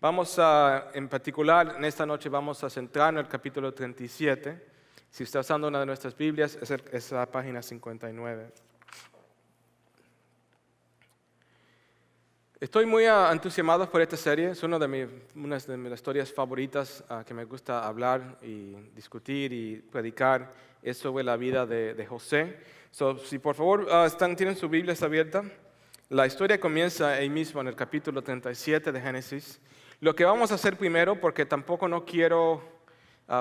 En particular, en esta noche vamos a centrarnos en el capítulo 37. Si está usando una de nuestras Biblias, es la página 59. Estoy muy entusiasmado por esta serie. Es una de mis historias favoritas que me gusta hablar y discutir y predicar. Es sobre la vida de José. Si por favor tienen sus Biblias abiertas. La historia comienza ahí mismo en el capítulo 37 de Génesis. Lo que vamos a hacer primero, porque tampoco no quiero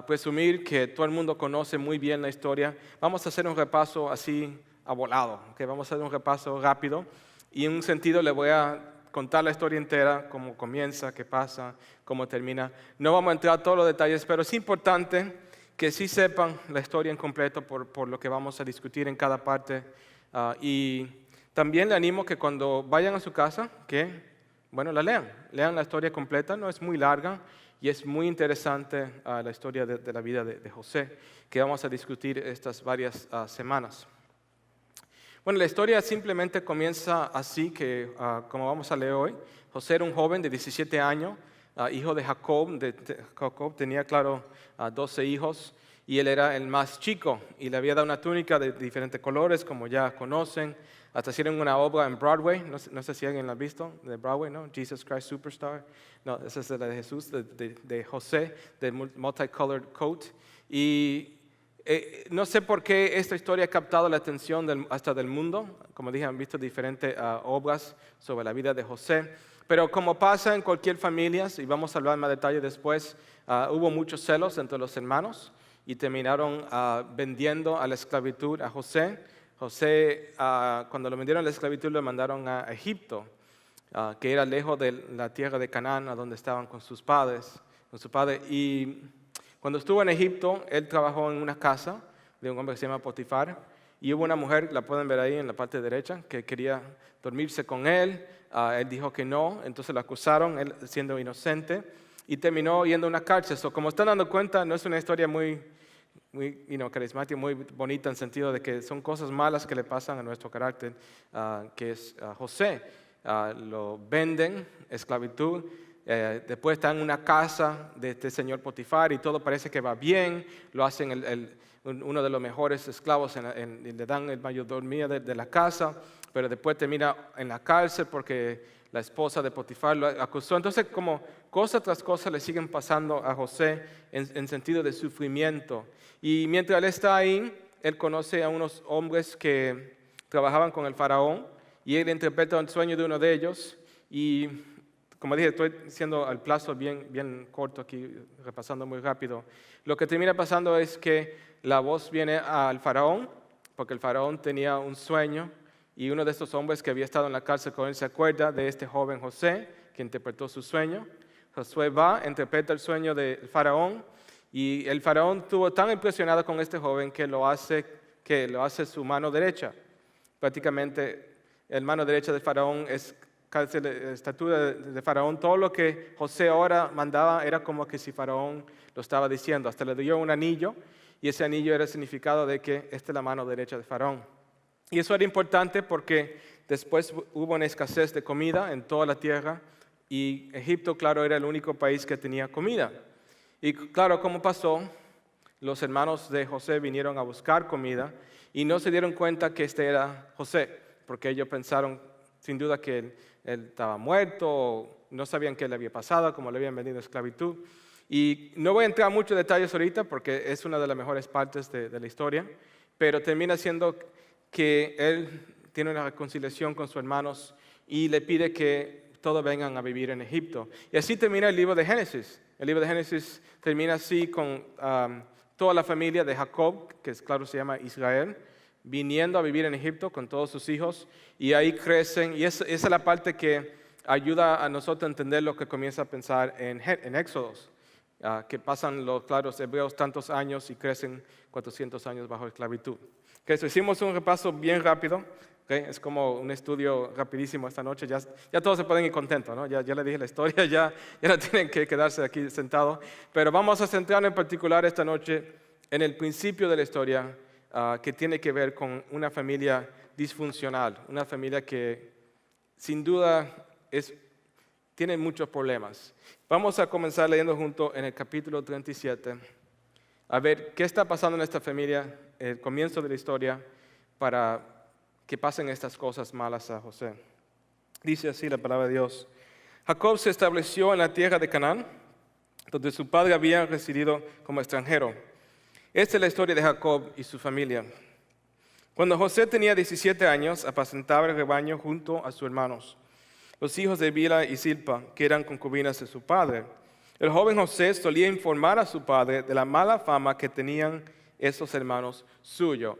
presumir que todo el mundo conoce muy bien la historia, vamos a hacer un repaso así a volado. ¿Okay? Vamos a hacer un repaso rápido y en un sentido le voy a contar la historia entera, cómo comienza, qué pasa, cómo termina. No vamos a entrar a todos los detalles, pero es importante que sí sepan la historia en completo por lo que vamos a discutir en cada parte. Y también le animo que cuando vayan a su casa, la lean la historia completa, no es muy larga y es muy interesante la historia de la vida de José, que vamos a discutir estas varias semanas. Bueno, la historia simplemente comienza así, como vamos a leer hoy. José era un joven de 17 años, hijo de Jacob. Jacob tenía, 12 hijos y él era el más chico y le había dado una túnica de diferentes colores, como ya conocen. Hasta hicieron una obra en Broadway, no sé si alguien la ha visto, de Broadway, ¿no? Jesus Christ Superstar. No, esa es la de Jesús, de José, del multicolored coat. Y no sé por qué esta historia ha captado la atención hasta del mundo. Como dije, han visto diferentes obras sobre la vida de José. Pero como pasa en cualquier familia, y vamos a hablar en más detalle después, hubo muchos celos entre los hermanos y terminaron vendiendo a la esclavitud a José. José, cuando lo vendieron a la esclavitud, lo mandaron a Egipto, que era lejos de la tierra de Canaán, a donde estaban con sus padres. Y cuando estuvo en Egipto, él trabajó en una casa de un hombre que se llama Potifar, y hubo una mujer, la pueden ver ahí en la parte derecha, que quería dormirse con él. Él dijo que no, entonces lo acusaron, él siendo inocente, y terminó yendo a una cárcel. Como están dando cuenta, no es una historia muy carismática, muy bonita en el sentido de que son cosas malas que le pasan a nuestro carácter, que es José. Lo venden, esclavitud. Después está en una casa de este señor Potifar y todo parece que va bien. Lo hacen uno de los mejores esclavos y le dan el mayordomía de la casa, pero después termina en la cárcel porque la esposa de Potifar lo acusó. Entonces, como cosa tras cosa le siguen pasando a José en sentido de sufrimiento. Y mientras él está ahí, él conoce a unos hombres que trabajaban con el faraón y él interpreta el sueño de uno de ellos. Y como dije, estoy haciendo al plazo bien corto aquí, repasando muy rápido. Lo que termina pasando es que la voz viene al faraón, porque el faraón tenía un sueño, y uno de estos hombres que había estado en la cárcel con él se acuerda de este joven José, que interpretó su sueño. Josué va, interpreta el sueño del faraón, y el faraón estuvo tan impresionado con este joven que lo hace su mano derecha. Prácticamente, la mano derecha del faraón es casi la estatura de faraón. Todo lo que José ahora mandaba era como que si faraón lo estaba diciendo. Hasta le dio un anillo, y ese anillo era el significado de que esta es la mano derecha de faraón. Y eso era importante porque después hubo una escasez de comida en toda la tierra y Egipto, claro, era el único país que tenía comida. Y claro, ¿cómo pasó? Los hermanos de José vinieron a buscar comida y no se dieron cuenta que este era José, porque ellos pensaron sin duda que él estaba muerto o no sabían qué le había pasado, como le habían vendido a esclavitud. Y no voy a entrar en muchos detalles ahorita porque es una de las mejores partes de la historia, pero termina siendo que él tiene una reconciliación con sus hermanos y le pide que todos vengan a vivir en Egipto. Y así termina el libro de Génesis. El libro de Génesis termina así con toda la familia de Jacob, que claro se llama Israel, viniendo a vivir en Egipto con todos sus hijos, y ahí crecen. Y esa es la parte que ayuda a nosotros a entender lo que comienza a pensar en Éxodos. Que pasan los hebreos tantos años y crecen 400 años bajo esclavitud. Hicimos un repaso bien rápido. Es como un estudio rapidísimo esta noche. Ya todos se pueden ir contentos, ¿no? Ya les dije la historia, ya no tienen que quedarse aquí sentados. Pero vamos a centrarnos en particular esta noche en el principio de la historia, que tiene que ver con una familia disfuncional, una familia que sin duda es tiene muchos problemas. Vamos a comenzar leyendo juntos en el capítulo 37, a ver qué está pasando en esta familia, el comienzo de la historia, para que pasen estas cosas malas a José. Dice así la palabra de Dios. Jacob se estableció en la tierra de Canaán, donde su padre había residido como extranjero. Esta es la historia de Jacob y su familia. Cuando José tenía 17 años, apacentaba el rebaño junto a sus hermanos, los hijos de Bilha y Zilpa, que eran concubinas de su padre. El joven José solía informar a su padre de la mala fama que tenían esos hermanos suyos.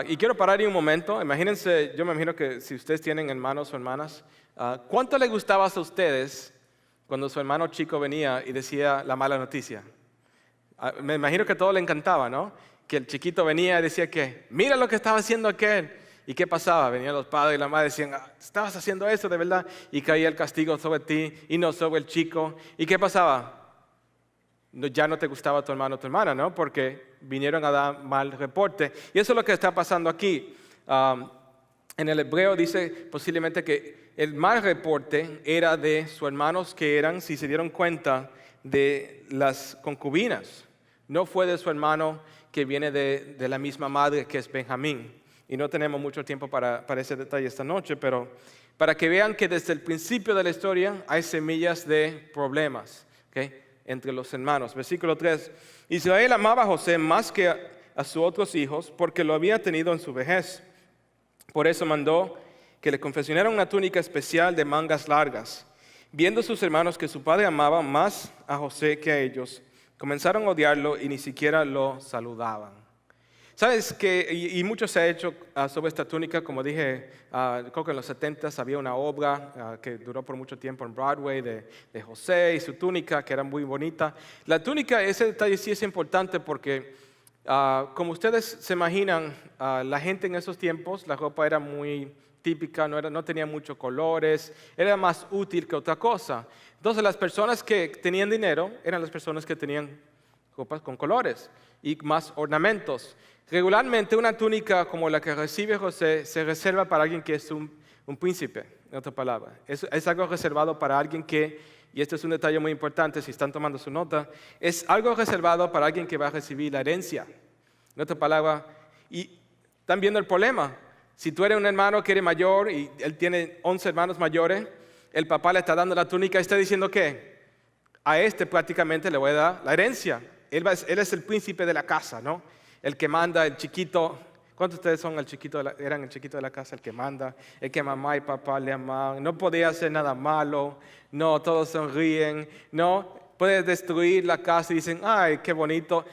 Y quiero parar ahí un momento. Imagínense, yo me imagino que si ustedes tienen hermanos o hermanas, ¿cuánto les gustaba a ustedes cuando su hermano chico venía y decía la mala noticia? Me imagino que a todos le encantaba, ¿no? Que el chiquito venía y decía que, mira lo que estaba haciendo aquel. ¿Y qué pasaba? Venían los padres y la madre decían, estabas haciendo eso de verdad. Y caía el castigo sobre ti y no sobre el chico. ¿Y qué pasaba? Ya no te gustaba tu hermano o tu hermana, ¿no? Porque vinieron a dar mal reporte. Y eso es lo que está pasando aquí. En el hebreo dice posiblemente que el mal reporte era de sus hermanos que eran, si se dieron cuenta, de las concubinas. No fue de su hermano que viene de la misma madre que es Benjamín. Y no tenemos mucho tiempo para ese detalle esta noche, pero para que vean que desde el principio de la historia hay semillas de problemas, ¿okay?, entre los hermanos. Versículo 3. Israel amaba a José más que a sus otros hijos porque lo había tenido en su vejez. Por eso mandó que le confeccionaran una túnica especial de mangas largas. Viendo sus hermanos que su padre amaba más a José que a ellos, comenzaron a odiarlo y ni siquiera lo saludaban. ¿Sabes que y mucho se ha hecho sobre esta túnica? Como dije, creo que en los 70s había una obra que duró por mucho tiempo en Broadway de José y su túnica, que era muy bonita. La túnica, ese detalle sí es importante porque, como ustedes se imaginan, la gente en esos tiempos, la ropa era muy típica, no tenía muchos colores, era más útil que otra cosa. Entonces las personas que tenían dinero eran las personas que tenían ropas con colores y más ornamentos. Regularmente una túnica como la que recibe José se reserva para alguien que es un príncipe, en otra palabra. Es algo reservado para alguien que, y este es un detalle muy importante si están tomando su nota, es algo reservado para alguien que va a recibir la herencia. En otra palabra, y están viendo el problema. Si tú eres un hermano que eres mayor y él tiene 11 hermanos mayores, el papá le está dando la túnica y está diciendo ¿qué? A este prácticamente le voy a dar la herencia. Él es el príncipe de la casa, ¿no? El que manda, el chiquito. ¿Cuántos de ustedes son eran el chiquito de la casa, el que manda? El que mamá y papá le amaban. No podía hacer nada malo. No, todos sonríen. No, puede destruir la casa y dicen, ay, qué bonito.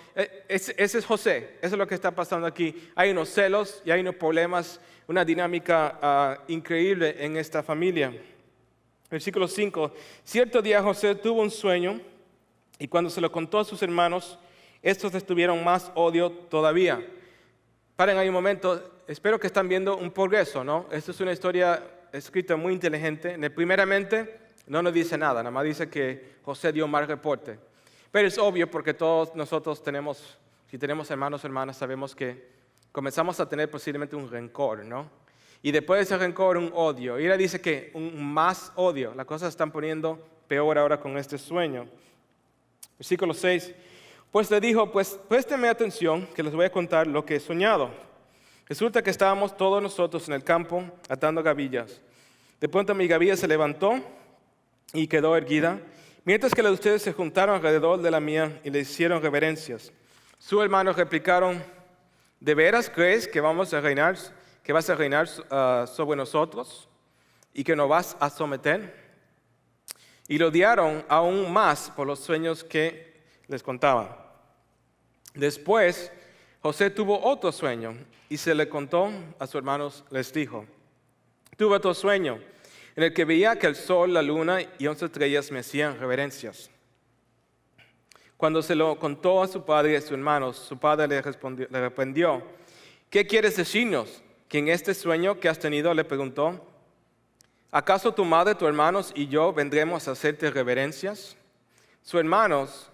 Ese es José. Eso es lo que está pasando aquí. Hay unos celos y hay unos problemas, una dinámica increíble en esta familia. Versículo 5. Cierto día José tuvo un sueño y cuando se lo contó a sus hermanos, estos les tuvieron más odio todavía. Paren ahí un momento, espero que están viendo un progreso, ¿no? Esta es una historia escrita muy inteligente. Primeramente, no nos dice nada más dice que José dio un mal reporte. Pero es obvio porque todos nosotros tenemos, si tenemos hermanos o hermanas, sabemos que comenzamos a tener posiblemente un rencor, ¿no? Y después de ese rencor, un odio. Y ella dice que un más odio. Las cosas se están poniendo peor ahora con este sueño. Versículo 6. Pues le dijo, pues présteme atención que les voy a contar lo que he soñado. Resulta que estábamos todos nosotros en el campo atando gavillas. De pronto mi gavilla se levantó y quedó erguida, mientras que las de ustedes se juntaron alrededor de la mía y le hicieron reverencias. Sus hermanos replicaron, ¿de veras crees que vas a reinar sobre nosotros y que nos vas a someter? Y lo odiaron aún más por los sueños que les contaba. Después, José tuvo otro sueño y se le contó a sus hermanos, les dijo, tuve otro sueño en el que veía que el sol, la luna y 11 estrellas me hacían reverencias. Cuando se lo contó a su padre y a sus hermanos, su padre le reprendió, ¿qué quieres decirnos? Que en este sueño que has tenido, le preguntó, ¿acaso tu madre, tus hermanos y yo vendremos a hacerte reverencias? Sus hermanos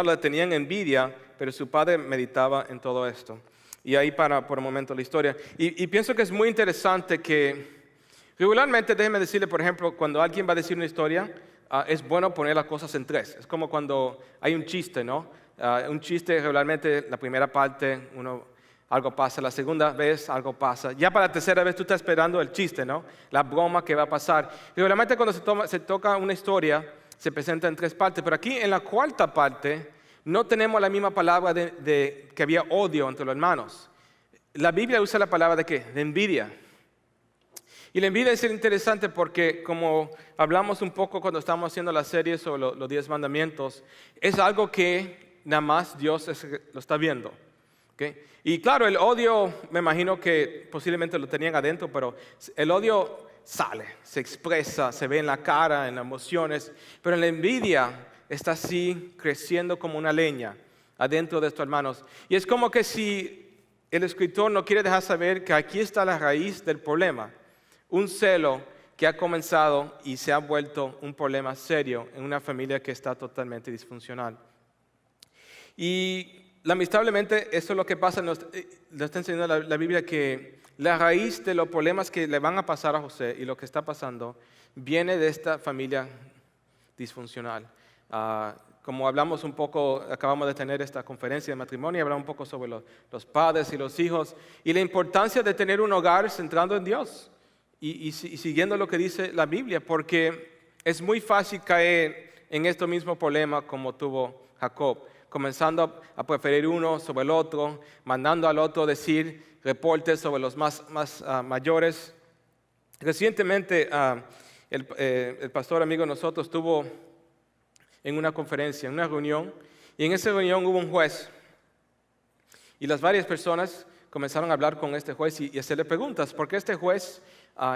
le tenían envidia, pero su padre meditaba en todo esto. Y ahí para por un momento la historia. Y pienso que es muy interesante que regularmente, déjeme decirle, por ejemplo, cuando alguien va a decir una historia, es bueno poner las cosas en tres. Es como cuando hay un chiste, ¿no? Un chiste regularmente, la primera parte, algo pasa, la segunda vez algo pasa. Ya para la tercera vez tú estás esperando el chiste, ¿no? La broma que va a pasar. Regularmente cuando se toca una historia, se presenta en tres partes, pero aquí en la cuarta parte no tenemos la misma palabra de que había odio entre los hermanos. La Biblia usa la palabra de ¿qué? De envidia. Y la envidia es interesante porque, como hablamos un poco cuando estamos haciendo la serie sobre los 10 mandamientos, es algo que nada más Dios lo está viendo. ¿Okay? Y claro, el odio, me imagino que posiblemente lo tenían adentro, pero el odio sale, se expresa, se ve en la cara, en las emociones, pero la envidia está así creciendo como una leña adentro de estos hermanos. Y es como que si el escritor no quiere dejar saber que aquí está la raíz del problema. Un celo que ha comenzado y se ha vuelto un problema serio en una familia que está totalmente disfuncional. Y lamentablemente eso es lo que pasa, nos está enseñando la Biblia, que la raíz de los problemas que le van a pasar a José y lo que está pasando viene de esta familia disfuncional. Como hablamos un poco, acabamos de tener esta conferencia de matrimonio, hablamos un poco sobre los padres y los hijos y la importancia de tener un hogar centrado en Dios. Y siguiendo lo que dice la Biblia, porque es muy fácil caer en este mismo problema como tuvo Jacob, comenzando a preferir uno sobre el otro, mandando al otro decir reportes sobre los más mayores. Recientemente el pastor amigo de nosotros estuvo en una conferencia, en una reunión, y en esa reunión hubo un juez. Y las varias personas comenzaron a hablar con este juez y hacerle preguntas, porque este juez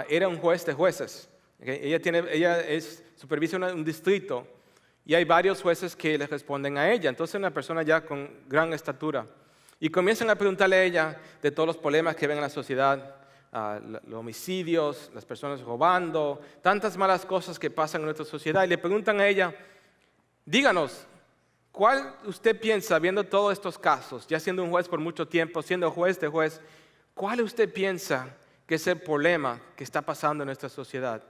era un juez de jueces. ¿Okay? Ella supervisa un distrito y hay varios jueces que le responden a ella. Entonces una persona ya con gran estatura. Y comienzan a preguntarle a ella de todos los problemas que ven en la sociedad, los homicidios, las personas robando, tantas malas cosas que pasan en nuestra sociedad. Y le preguntan a ella, díganos, ¿cuál usted piensa, viendo todos estos casos, ya siendo un juez por mucho tiempo, siendo juez de juez, cuál usted piensa que es el problema que está pasando en nuestra sociedad?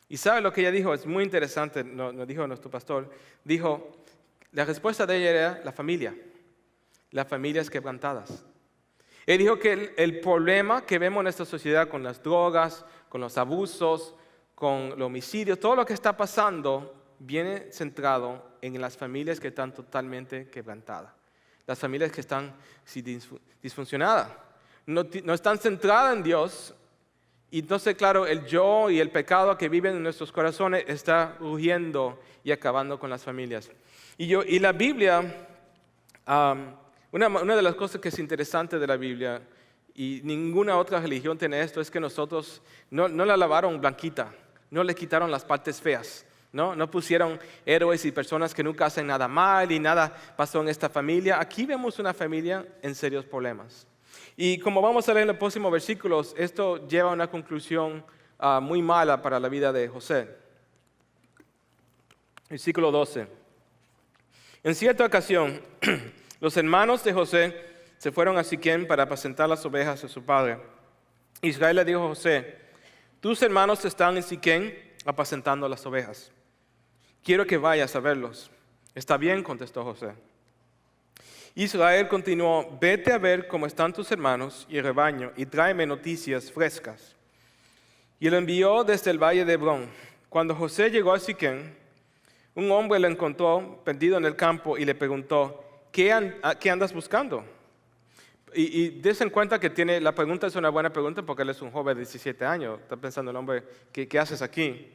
Y sabe lo que ella dijo, es muy interesante, nos dijo nuestro pastor, dijo, la respuesta de ella era la familia, las familias quebrantadas. Él dijo que el problema que vemos en nuestra sociedad con las drogas, con los abusos, con los homicidios, todo lo que está pasando viene centrado en las familias que están totalmente quebrantadas, las familias que están disfuncionadas, no están centradas en Dios. Y entonces, claro, el yo y el pecado que viven en nuestros corazones está rugiendo y acabando con las familias. Y la Biblia, una de las cosas que es interesante de la Biblia, y ninguna otra religión tiene esto, es que nosotros no la lavaron blanquita, no le quitaron las partes feas, no pusieron héroes y personas que nunca hacen nada mal y nada pasó en esta familia. Aquí vemos una familia en serios problemas. Y como vamos a leer en los próximos versículos, esto lleva a una conclusión muy mala para la vida de José. Versículo 12. En cierta ocasión, los hermanos de José se fueron a Siquem para apacentar las ovejas de su padre. Israel le dijo a José, tus hermanos están en Siquem apacentando las ovejas. Quiero que vayas a verlos. Está bien, contestó José. Israel continuó, vete a ver cómo están tus hermanos y el rebaño y tráeme noticias frescas. Y lo envió desde el valle de Hebrón. Cuando José llegó a Siquem, un hombre lo encontró perdido en el campo y le preguntó, ¿qué andas buscando? Y des en cuenta que la pregunta es una buena pregunta porque él es un joven de 17 años. Está pensando el hombre, ¿qué haces aquí?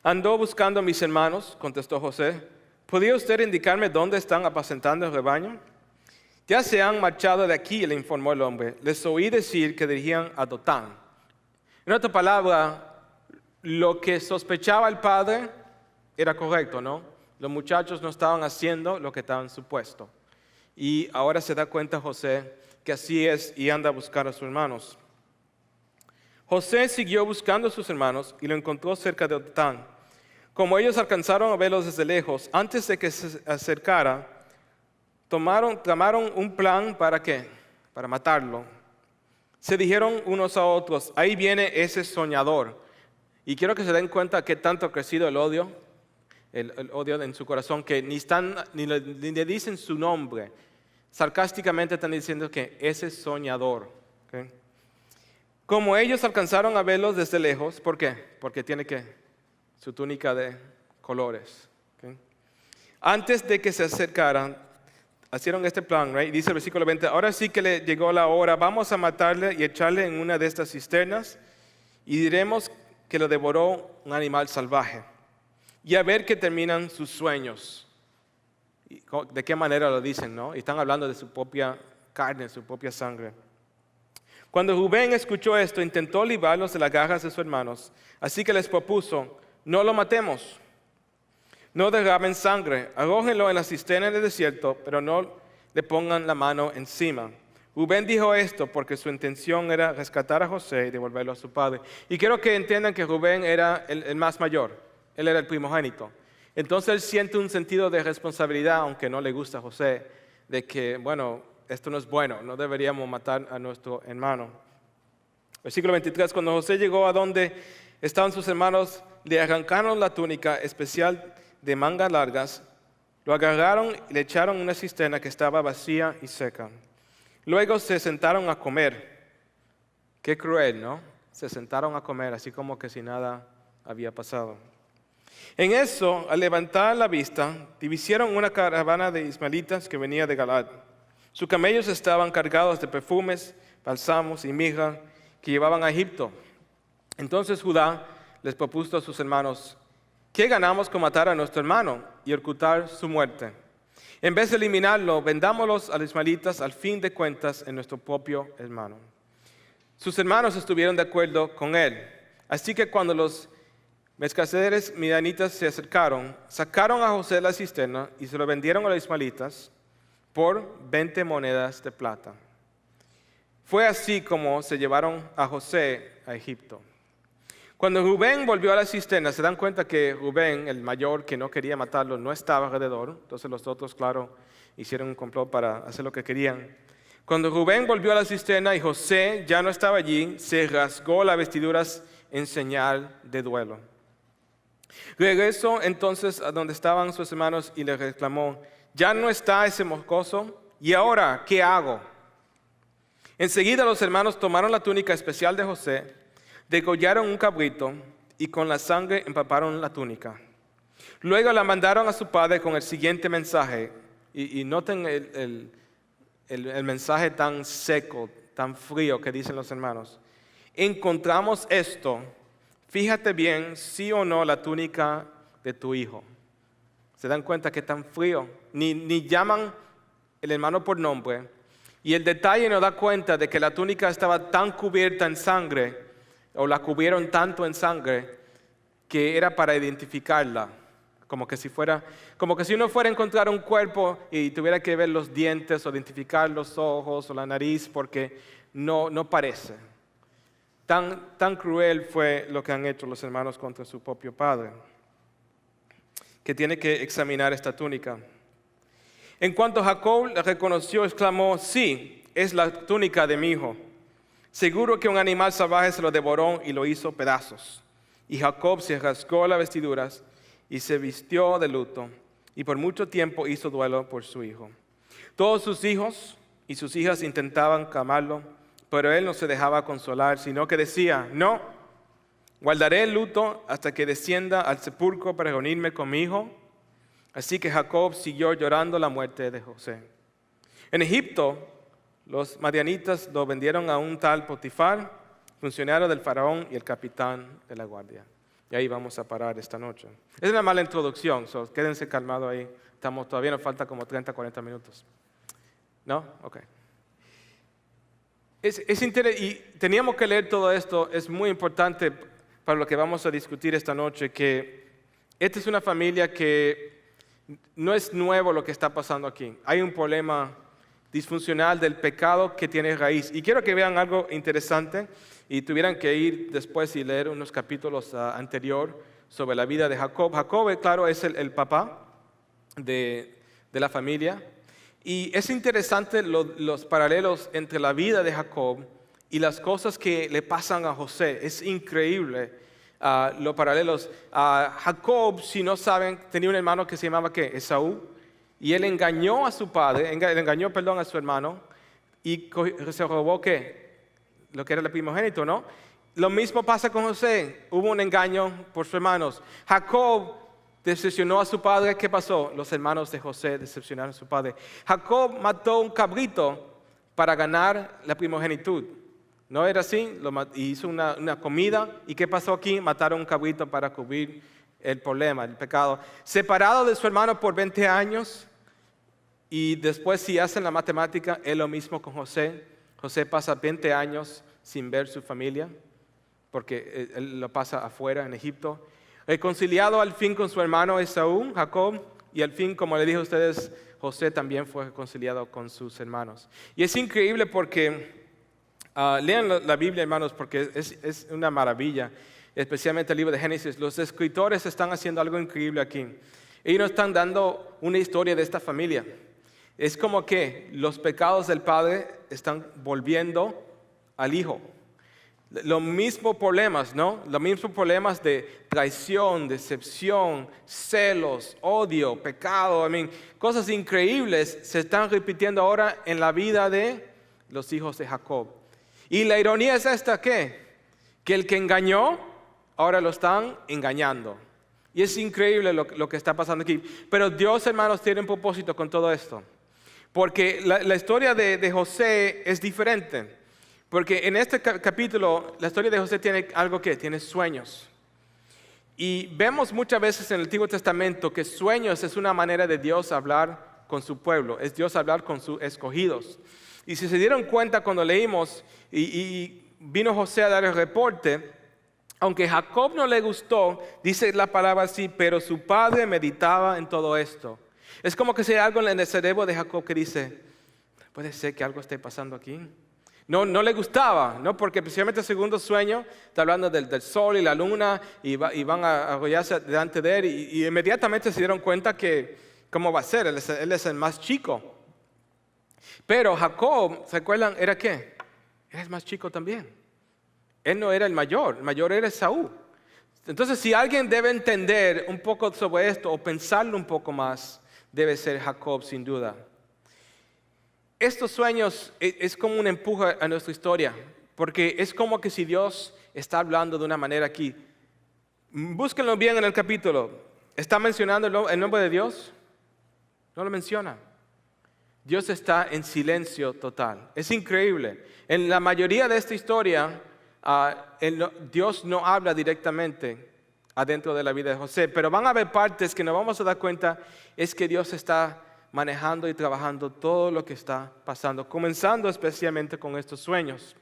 Ando buscando a mis hermanos, contestó José. ¿Podría usted indicarme dónde están apacentando el rebaño? Ya se han marchado de aquí, le informó el hombre. Les oí decir que dirigían a Dotán. En otra palabra, lo que sospechaba el padre era correcto, ¿no? Los muchachos no estaban haciendo lo que estaban supuestos. Y ahora se da cuenta José que así es y anda a buscar a sus hermanos. José siguió buscando a sus hermanos y lo encontró cerca de Dotán. Como ellos alcanzaron a verlos desde lejos, antes de que se acercara, tramaron un plan ¿para qué? Para matarlo. Se dijeron unos a otros, ahí viene ese soñador. Y quiero que se den cuenta qué tanto ha crecido el odio el odio en su corazón, que ni le dicen su nombre. Sarcásticamente están diciendo que ese es soñador. ¿Okay? Como ellos alcanzaron a verlos desde lejos, ¿por qué? Porque tiene su túnica de colores. ¿Okay? Antes de que se acercaran, hicieron este plan, right? Dice el versículo 20, ahora sí que le llegó la hora, vamos a matarle y echarle en una de estas cisternas y diremos que lo devoró un animal salvaje. Y a ver qué terminan sus sueños. ¿De qué manera lo dicen, no? Y están hablando de su propia carne, su propia sangre. Cuando Rubén escuchó esto, intentó librarlos de las garras de sus hermanos. Así que les propuso, no lo matemos. No derramen sangre, arrójenlo en la cisterna del desierto, pero no le pongan la mano encima. Rubén dijo esto porque su intención era rescatar a José y devolverlo a su padre. Y quiero que entiendan que Rubén era el más mayor, él era el primogénito. Entonces él siente un sentido de responsabilidad, aunque no le gusta a José, de que, bueno, esto no es bueno, no deberíamos matar a nuestro hermano. Versículo 23, cuando José llegó a donde estaban sus hermanos, le arrancaron la túnica especial de mangas largas, lo agarraron y le echaron en una cisterna que estaba vacía y seca. Luego se sentaron a comer. Qué cruel, ¿no? Se sentaron a comer, así como que si nada había pasado. En eso, al levantar la vista, vieron una caravana de ismaelitas que venía de Galaad. Sus camellos estaban cargados de perfumes, bálsamos y mirra que llevaban a Egipto. Entonces Judá les propuso a sus hermanos, ¿qué ganamos con matar a nuestro hermano y ocultar su muerte? En vez de eliminarlo, vendámoslos a los ismaelitas al fin de cuentas en nuestro propio hermano. Sus hermanos estuvieron de acuerdo con él. Así que cuando los mercaderes midianitas se acercaron, sacaron a José de la cisterna y se lo vendieron a los ismaelitas por 20 monedas de plata. Fue así como se llevaron a José a Egipto. Cuando Rubén volvió a la cisterna, se dan cuenta que Rubén, el mayor que no quería matarlo, no estaba alrededor. Entonces los otros, claro, hicieron un complot para hacer lo que querían. Cuando Rubén volvió a la cisterna y José ya no estaba allí, se rasgó las vestiduras en señal de duelo. Regresó entonces a donde estaban sus hermanos y le reclamó, ya no está ese mocoso, ¿y ahora qué hago? Enseguida los hermanos tomaron la túnica especial de José, degollaron un cabrito y con la sangre empaparon la túnica. Luego la mandaron a su padre con el siguiente mensaje, y noten el mensaje tan seco, tan frío que dicen los hermanos. Encontramos esto, fíjate bien si o no la túnica de tu hijo. ¿Se dan cuenta que es tan frío? Ni llaman el hermano por nombre. Y el detalle nos da cuenta de que la túnica estaba tan cubierta en sangre, o la cubrieron tanto en sangre, que era para identificarla. Como que si uno fuera a encontrar un cuerpo y tuviera que ver los dientes, o identificar los ojos, o la nariz, porque no parece. Tan cruel fue lo que han hecho los hermanos contra su propio padre, que tiene que examinar esta túnica. En cuanto Jacob la reconoció, exclamó, sí, es la túnica de mi hijo. Seguro que un animal salvaje se lo devoró y lo hizo pedazos. Y Jacob se rasgó las vestiduras y se vistió de luto, y por mucho tiempo hizo duelo por su hijo. Todos sus hijos y sus hijas intentaban calmarlo, pero él no se dejaba consolar, sino que decía, no, guardaré el luto hasta que descienda al sepulcro para reunirme con mi hijo. Así que Jacob siguió llorando la muerte de José. En Egipto, los madianitas lo vendieron a un tal Potifar, funcionario del faraón y el capitán de la guardia. Y ahí vamos a parar esta noche. Es una mala introducción, quédense calmados ahí. Todavía nos falta como 30, 40 minutos. ¿No? Ok. Y teníamos que leer todo esto. Es muy importante para lo que vamos a discutir esta noche, que esta es una familia que no es nuevo lo que está pasando aquí. Hay un problema disfuncional del pecado que tiene raíz. Y quiero que vean algo interesante y tuvieran que ir después y leer unos capítulos anteriores sobre la vida de Jacob. Jacob, claro, es el papá de la familia. Y es interesante los paralelos entre la vida de Jacob y las cosas que le pasan a José. Es increíble los paralelos. Jacob, si no saben, tenía un hermano que se llamaba ¿qué? Esaú. Y él engañó a su padre, engañó a su hermano y se robó ¿qué? Lo que era el primogénito, ¿no? Lo mismo pasa con José. Hubo un engaño por sus hermanos. Jacob decepcionó a su padre. ¿Qué pasó? Los hermanos de José decepcionaron a su padre. Jacob mató un cabrito para ganar la primogenitud. ¿No era así? Hizo una comida. ¿Y qué pasó aquí? Mataron un cabrito para cubrir el problema, el pecado. Separado de su hermano por 20 años. Y después, si hacen la matemática, es lo mismo con José. José pasa 20 años sin ver su familia, porque él lo pasa afuera en Egipto. Reconciliado al fin con su hermano Esaú, Jacob, y al fin, como le dije a ustedes, José también fue reconciliado con sus hermanos. Y es increíble porque, lean la Biblia, hermanos, porque es una maravilla, especialmente el libro de Génesis. Los escritores están haciendo algo increíble aquí. Ellos nos están dando una historia de esta familia. Es como que los pecados del padre están volviendo al hijo. Los mismos problemas, ¿no? Los mismos problemas de traición, decepción, celos, odio, pecado, cosas increíbles se están repitiendo ahora en la vida de los hijos de Jacob. Y la ironía es esta, ¿qué? Que el que engañó, ahora lo están engañando. Y es increíble lo que está pasando aquí. Pero Dios, hermanos, tiene un propósito con todo esto. Porque la historia de José es diferente. Porque en este capítulo, la historia de José tiene algo que tiene sueños. Y vemos muchas veces en el Antiguo Testamento que sueños es una manera de Dios hablar con su pueblo. Es Dios hablar con sus escogidos. Y si se dieron cuenta cuando leímos y vino José a dar el reporte, aunque Jacob no le gustó, dice la palabra así, pero su padre meditaba en todo esto. Es como que si hay algo en el cerebro de Jacob que dice, puede ser que algo esté pasando aquí. No le gustaba, ¿no? Porque especialmente el segundo sueño está hablando del sol y la luna y van a arrollarse delante de él y inmediatamente se dieron cuenta que, ¿cómo va a ser? Él es el más chico. Pero Jacob, ¿se acuerdan? ¿Era qué? Era el más chico también. Él no era el mayor era Esaú. Entonces, si alguien debe entender un poco sobre esto o pensarlo un poco más, debe ser Jacob, sin duda. Estos sueños es como un empuje a nuestra historia, porque es como que si Dios está hablando de una manera aquí. Búsquenlo bien en el capítulo. ¿Está mencionando el nombre de Dios? No lo menciona. Dios está en silencio total. Es increíble. En la mayoría de esta historia, Dios no habla directamente adentro de la vida de José, pero van a haber partes que nos vamos a dar cuenta es que Dios está manejando y trabajando todo lo que está pasando, comenzando especialmente con estos sueños.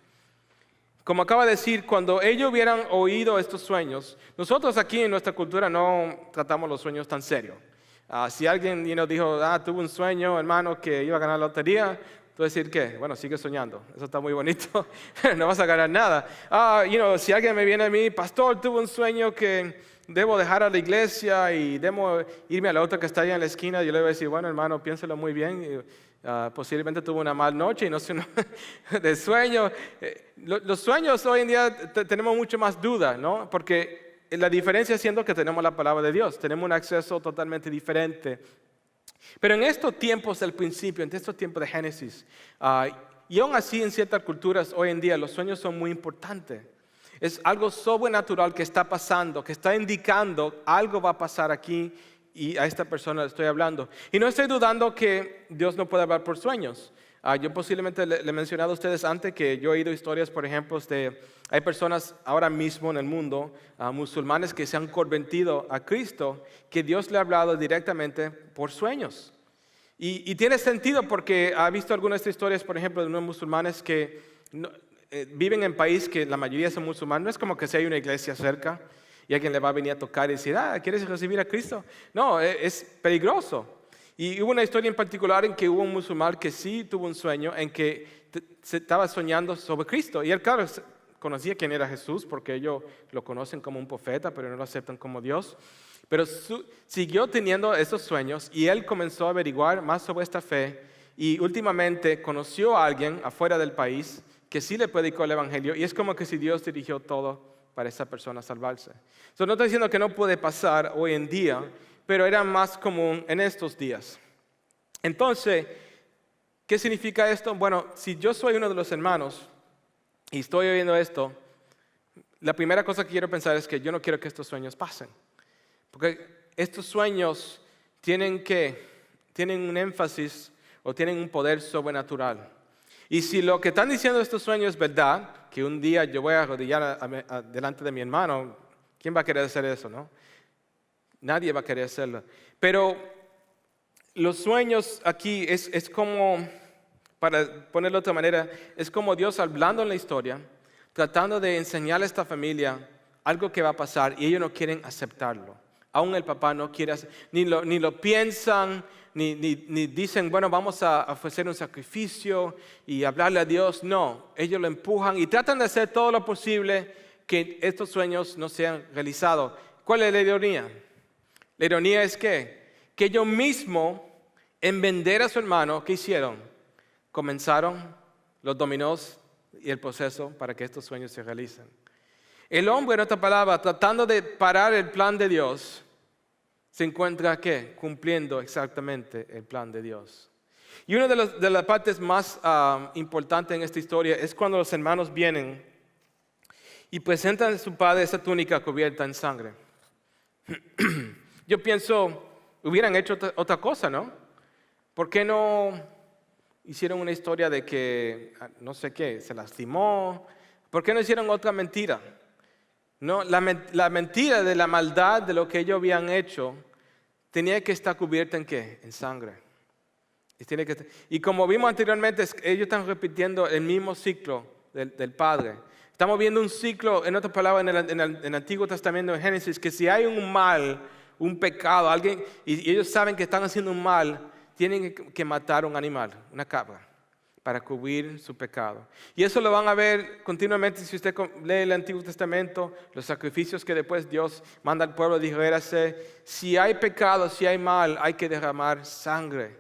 Como acaba de decir, cuando ellos hubieran oído estos sueños, nosotros aquí en nuestra cultura no tratamos los sueños tan serios. Si alguien dijo, tuve un sueño, hermano, que iba a ganar la lotería, tú decir, ¿qué? Bueno, sigue soñando, eso está muy bonito, no vas a ganar nada. Si alguien me viene a mí, pastor, tuve un sueño que debo dejar a la iglesia y debo irme a la otra que está allá en la esquina, yo le voy a decir, bueno, hermano, piénselo muy bien, posiblemente tuve una mala noche y no sé, de sueño. Los sueños hoy en día tenemos mucho más duda, ¿no? Porque la diferencia siendo que tenemos la palabra de Dios, tenemos un acceso totalmente diferente. Pero en estos tiempos del principio, en estos tiempos de Génesis, y aún así en ciertas culturas hoy en día los sueños son muy importantes. Es algo sobrenatural que está pasando, que está indicando algo va a pasar aquí y a esta persona le estoy hablando. Y no estoy dudando que Dios no puede hablar por sueños. Yo posiblemente le he mencionado a ustedes antes que yo he oído historias, por ejemplo, hay personas ahora mismo en el mundo, musulmanes que se han convertido a Cristo, que Dios le ha hablado directamente por sueños. Y tiene sentido porque ha visto algunas de estas historias, por ejemplo, de unos musulmanes que viven en país que la mayoría son musulmanes. No es como que si hay una iglesia cerca y alguien le va a venir a tocar y decir, ¿quieres recibir a Cristo? No, es peligroso. Y hubo una historia en particular en que hubo un musulmán que sí tuvo un sueño en que se estaba soñando sobre Cristo. Y él, claro, conocía quién era Jesús porque ellos lo conocen como un profeta, pero no lo aceptan como Dios. Pero siguió teniendo esos sueños y él comenzó a averiguar más sobre esta fe y últimamente conoció a alguien afuera del país que sí le predicó el evangelio y es como que si Dios dirigió todo para esa persona salvarse. No estoy diciendo que no puede pasar hoy en día, pero era más común en estos días. Entonces, ¿qué significa esto? Bueno, si yo soy uno de los hermanos y estoy oyendo esto, la primera cosa que quiero pensar es que yo no quiero que estos sueños pasen. Porque estos sueños tienen un énfasis o tienen un poder sobrenatural. Y si lo que están diciendo estos sueños es verdad, que un día yo voy a arrodillar delante de mi hermano, ¿quién va a querer hacer eso, no? Nadie va a querer hacerlo. Pero los sueños aquí es como, para ponerlo de otra manera, es como Dios hablando en la historia, tratando de enseñarle a esta familia algo que va a pasar y ellos no quieren aceptarlo. Aún el papá no quiere hacer, ni lo piensan, ni dicen, bueno, vamos a ofrecer un sacrificio y hablarle a Dios. No, ellos lo empujan y tratan de hacer todo lo posible que estos sueños no sean realizados. ¿Cuál es la ironía? La ironía es que ellos mismos, en vender a su hermano, ¿qué hicieron? Comenzaron los dominós y el proceso para que estos sueños se realicen. El hombre, en otra palabra, tratando de parar el plan de Dios, se encuentra, ¿qué? Cumpliendo exactamente el plan de Dios. Y una de las partes más importantes en esta historia es cuando los hermanos vienen y presentan a su padre esa túnica cubierta en sangre. Yo pienso, hubieran hecho otra cosa, ¿no? ¿Por qué no hicieron una historia de que, no sé qué, se lastimó? ¿Por qué no hicieron otra mentira? No, la mentira de la maldad de lo que ellos habían hecho tenía que estar cubierta ¿en qué? En sangre. Y como vimos anteriormente, ellos están repitiendo el mismo ciclo del Padre. Estamos viendo un ciclo, en otras palabras, en el Antiguo Testamento, en Génesis, que si hay un mal, un pecado, alguien, y ellos saben que están haciendo un mal, tienen que matar un animal, una cabra, para cubrir su pecado. Y eso lo van a ver continuamente si usted lee el Antiguo Testamento, los sacrificios que después Dios manda al pueblo de Israel a hacer. Si hay pecado, si hay mal, hay que derramar sangre.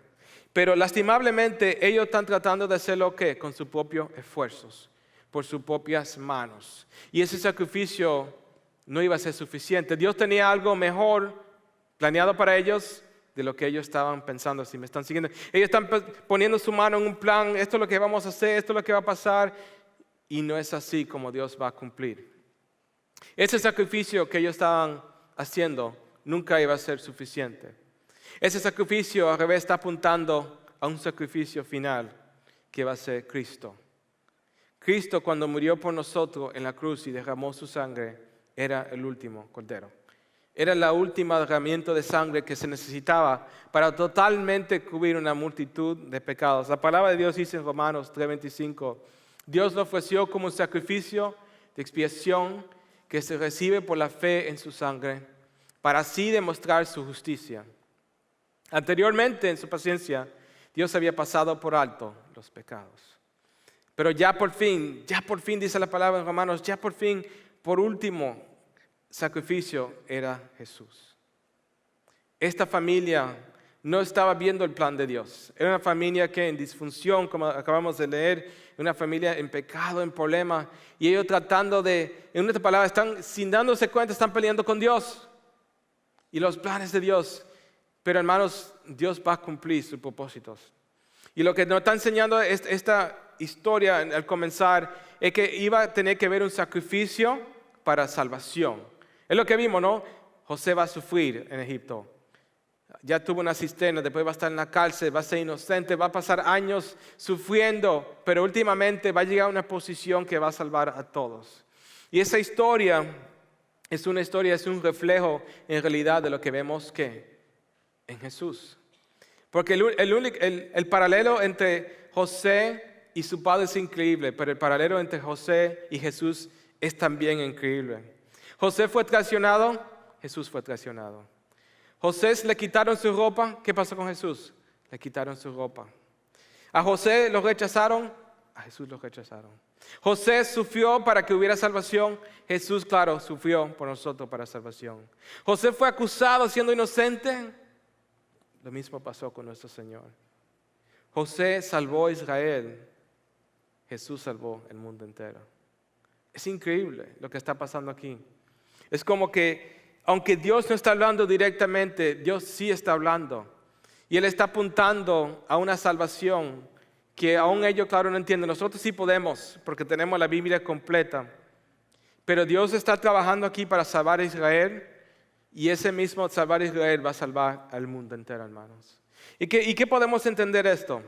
Pero lastimablemente ellos están tratando de hacerlo ¿qué? Con sus propios esfuerzos, por sus propias manos. Y ese sacrificio no iba a ser suficiente. Dios tenía algo mejor planeado para ellos de lo que ellos estaban pensando, si me están siguiendo. Ellos están poniendo su mano en un plan, esto es lo que vamos a hacer, esto es lo que va a pasar, y no es así como Dios va a cumplir. Ese sacrificio que ellos estaban haciendo nunca iba a ser suficiente. Ese sacrificio al revés está apuntando a un sacrificio final que va a ser Cristo. Cristo, cuando murió por nosotros en la cruz y derramó su sangre, era el último cordero. Era la última derramamiento de sangre que se necesitaba para totalmente cubrir una multitud de pecados. La palabra de Dios dice en Romanos 3:25, Dios lo ofreció como un sacrificio de expiación que se recibe por la fe en su sangre, para así demostrar su justicia. Anteriormente, en su paciencia, Dios había pasado por alto los pecados. Pero ya por fin, dice la palabra en Romanos, ya por fin, por último sacrificio era Jesús. Esta familia no estaba viendo el plan de Dios. Era una familia que en disfunción, como acabamos de leer, una familia en pecado, en problema, y ellos tratando de, en otras palabras, sin dándose cuenta, están peleando con Dios y los planes de Dios. Pero hermanos, Dios va a cumplir sus propósitos. Y lo que nos está enseñando esta historia al comenzar es que iba a tener que haber un sacrificio para salvación. Es lo que vimos, ¿no? José va a sufrir en Egipto. Ya tuvo una cisterna, después va a estar en la cárcel, va a ser inocente, va a pasar años sufriendo, pero últimamente va a llegar a una posición que va a salvar a todos. Y esa historia es un reflejo en realidad de lo que vemos que en Jesús. Porque el paralelo entre José y su padre es increíble, pero el paralelo entre José y Jesús es también increíble. José fue traicionado, Jesús fue traicionado. José le quitaron su ropa, ¿qué pasó con Jesús? Le quitaron su ropa. A José lo rechazaron, a Jesús lo rechazaron. José sufrió para que hubiera salvación, Jesús, claro, sufrió por nosotros para salvación. José fue acusado siendo inocente, lo mismo pasó con nuestro Señor. José salvó a Israel, Jesús salvó el mundo entero. Es increíble lo que está pasando aquí. Es como que, aunque Dios no está hablando directamente, Dios sí está hablando. Y Él está apuntando a una salvación que aún ellos, claro, no entienden. Nosotros sí podemos, porque tenemos la Biblia completa. Pero Dios está trabajando aquí para salvar a Israel. Y ese mismo salvar a Israel va a salvar al mundo entero, hermanos. ¿Y qué podemos entender esto?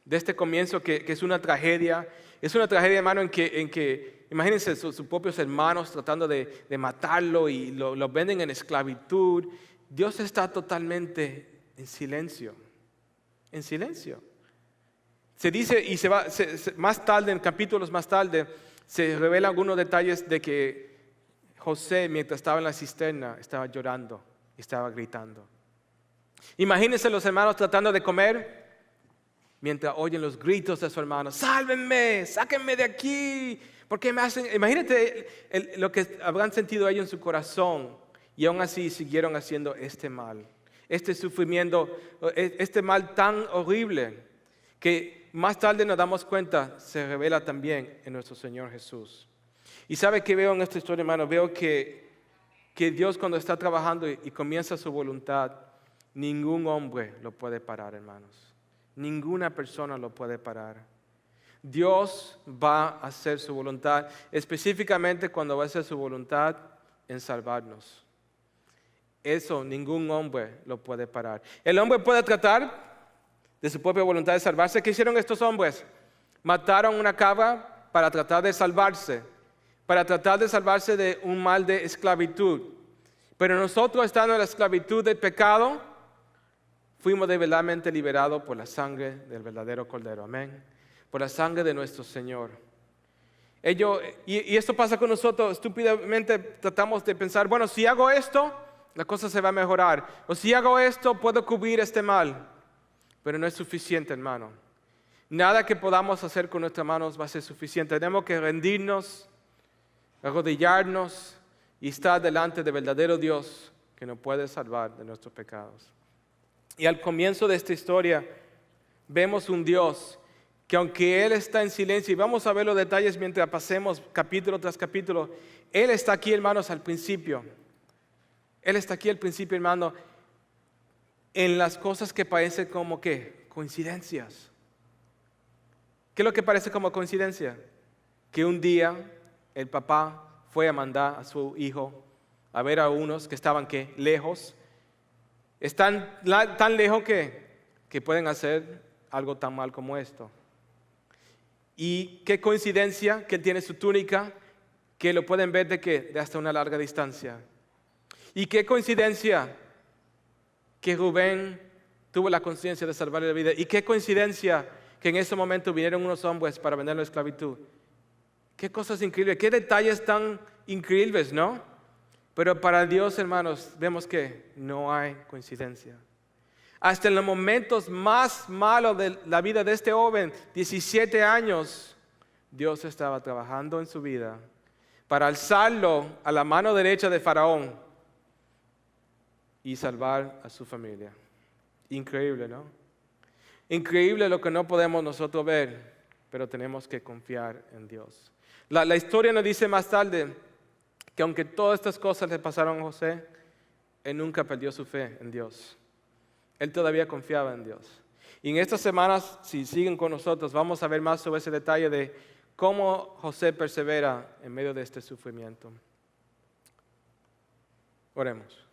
De este comienzo que es una tragedia. Es una tragedia, hermano, en que imagínense sus propios hermanos tratando de matarlo y lo venden en esclavitud. Dios está totalmente en silencio. En silencio. Se dice, y más tarde, en capítulos más tarde, se revelan algunos detalles de que José, mientras estaba en la cisterna, estaba llorando y estaba gritando. Imagínense los hermanos tratando de comer, mientras oyen los gritos de su hermano: ¡sálvenme! ¡Sáquenme de aquí! ¿Por qué me hacen? Imagínate lo que habrán sentido ellos en su corazón, y aún así siguieron haciendo este mal, este sufrimiento, este mal tan horrible, que más tarde nos damos cuenta, se revela también en nuestro Señor Jesús. Y ¿sabe qué veo en esta historia, hermano? Veo que Dios, cuando está trabajando y comienza su voluntad, ningún hombre lo puede parar, hermanos. Ninguna persona lo puede parar. Dios va a hacer su voluntad, específicamente cuando va a hacer su voluntad en salvarnos. Eso ningún hombre lo puede parar. El hombre puede tratar de su propia voluntad de salvarse. ¿Qué hicieron estos hombres? Mataron una cabra para tratar de salvarse, de un mal de esclavitud. Pero nosotros, estando en la esclavitud del pecado, fuimos verdaderamente liberados por la sangre del verdadero Cordero. Amén. Por la sangre de nuestro Señor. Y esto pasa con nosotros. Estúpidamente tratamos de pensar: bueno, si hago esto, la cosa se va a mejorar. O si hago esto, puedo cubrir este mal. Pero no es suficiente, hermano. Nada que podamos hacer con nuestras manos va a ser suficiente. Tenemos que rendirnos, arrodillarnos y estar delante del verdadero Dios que nos puede salvar de nuestros pecados. Y al comienzo de esta historia vemos un Dios que, aunque Él está en silencio, y vamos a ver los detalles mientras pasemos capítulo tras capítulo, Él está aquí, hermanos, al principio. Él está aquí al principio, hermano, en las cosas que parecen como ¿qué? Coincidencias. ¿Qué es lo que parece como coincidencia? Que un día el papá fue a mandar a su hijo a ver a unos que estaban ¿qué? Lejos. Están tan lejos que pueden hacer algo tan mal como esto. Y qué coincidencia que él tiene su túnica, que lo pueden ver de hasta una larga distancia. Y qué coincidencia que Rubén tuvo la conciencia de salvarle la vida. Y qué coincidencia que en ese momento vinieron unos hombres para venderlo a esclavitud. Qué cosas increíbles, qué detalles tan increíbles, ¿no? Pero para Dios, hermanos, vemos que no hay coincidencia. Hasta en los momentos más malos de la vida de este joven, 17 años, Dios estaba trabajando en su vida para alzarlo a la mano derecha de Faraón y salvar a su familia. Increíble, ¿no? Increíble lo que no podemos nosotros ver, pero tenemos que confiar en Dios. La historia nos dice más tarde que aunque todas estas cosas le pasaron a José, él nunca perdió su fe en Dios. Él todavía confiaba en Dios. Y en estas semanas, si siguen con nosotros, vamos a ver más sobre ese detalle de cómo José persevera en medio de este sufrimiento. Oremos.